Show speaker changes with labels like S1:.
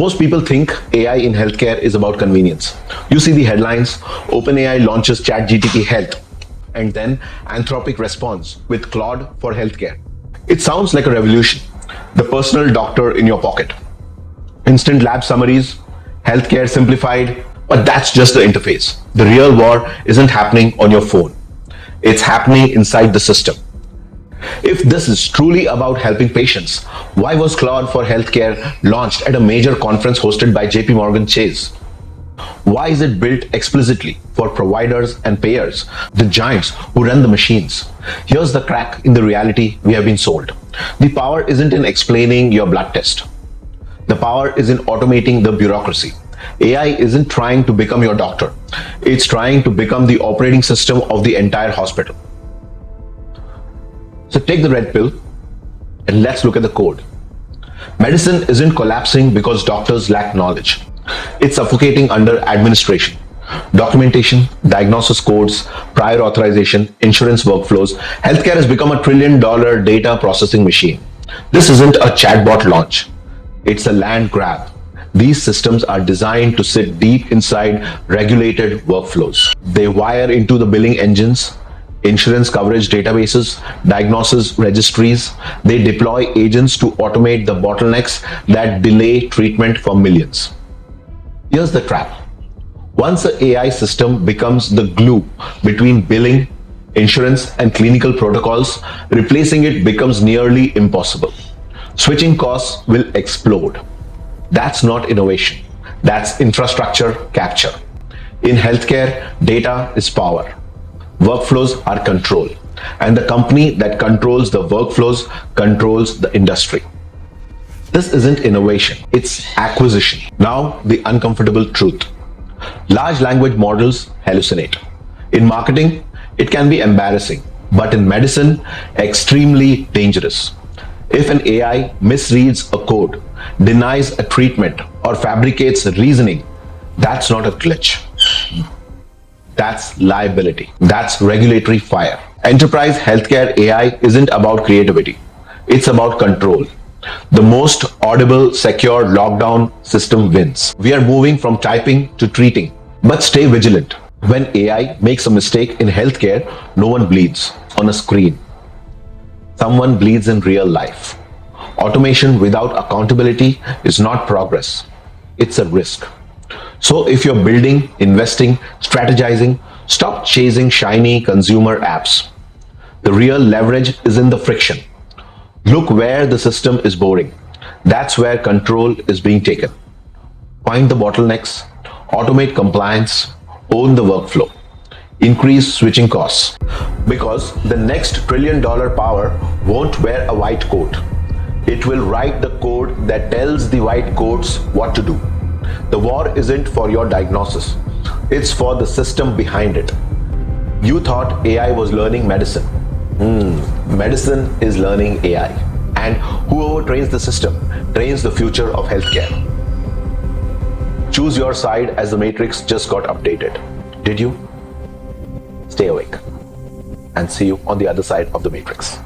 S1: Most people think AI in healthcare is about convenience. You see the headlines, OpenAI launches ChatGPT Health, and then Anthropic responds with Claude for healthcare. It sounds like a revolution. The personal doctor in your pocket. Instant lab summaries, healthcare simplified, but that's just the interface. The real war isn't happening on your phone. It's happening inside the system. If this is truly about helping patients, why was Claude for Healthcare launched at a major conference hosted by JP Morgan Chase? Why is it built explicitly for providers and payers, the giants who run the machines? Here's the crack in the reality we have been sold. The power isn't in explaining your blood test. The power is in automating the bureaucracy. AI isn't trying to become your doctor. It's trying to become the operating system of the entire hospital. So take the red pill and let's look at the code. Medicine isn't collapsing because doctors lack knowledge. It's suffocating under administration. Documentation, diagnosis codes, prior authorization, insurance workflows. Healthcare has become a $1 trillion data processing machine. This isn't a chatbot launch. It's a land grab. These systems are designed to sit deep inside regulated workflows. They wire into the billing engines, insurance coverage databases, diagnosis registries. They deploy agents to automate the bottlenecks that delay treatment for millions. Here's the trap. Once the AI system becomes the glue between billing, insurance, and clinical protocols, replacing it becomes nearly impossible. Switching costs will explode. That's not innovation. That's infrastructure capture. In healthcare, data is power. Workflows are control. And the company that controls the workflows controls the industry. This isn't innovation, it's acquisition. Now, the uncomfortable truth. Large language models hallucinate. In marketing, it can be embarrassing, but in medicine, extremely dangerous. If an AI misreads a code, denies a treatment, or fabricates reasoning, that's not a glitch. That's liability. That's regulatory fire. Enterprise healthcare AI isn't about creativity. It's about control. The most audible, secure lockdown system wins. We are moving from typing to treating. But stay vigilant. When AI makes a mistake in healthcare, no one bleeds on a screen. Someone bleeds in real life. Automation without accountability is not progress. It's a risk. So if you're building, investing, strategizing, stop chasing shiny consumer apps. The real leverage is in the friction. Look where the system is boring. That's where control is being taken. Find the bottlenecks, automate compliance, own the workflow, increase switching costs. Because the next $1 trillion power won't wear a white coat. It will write the code that tells the white coats what to do. The war isn't for your diagnosis. It's for the system behind it. You thought AI was learning medicine. Medicine is learning AI. And whoever trains the system trains the future of healthcare. Choose your side as the matrix just got updated. Did you? Stay awake and see you on the other side of the matrix.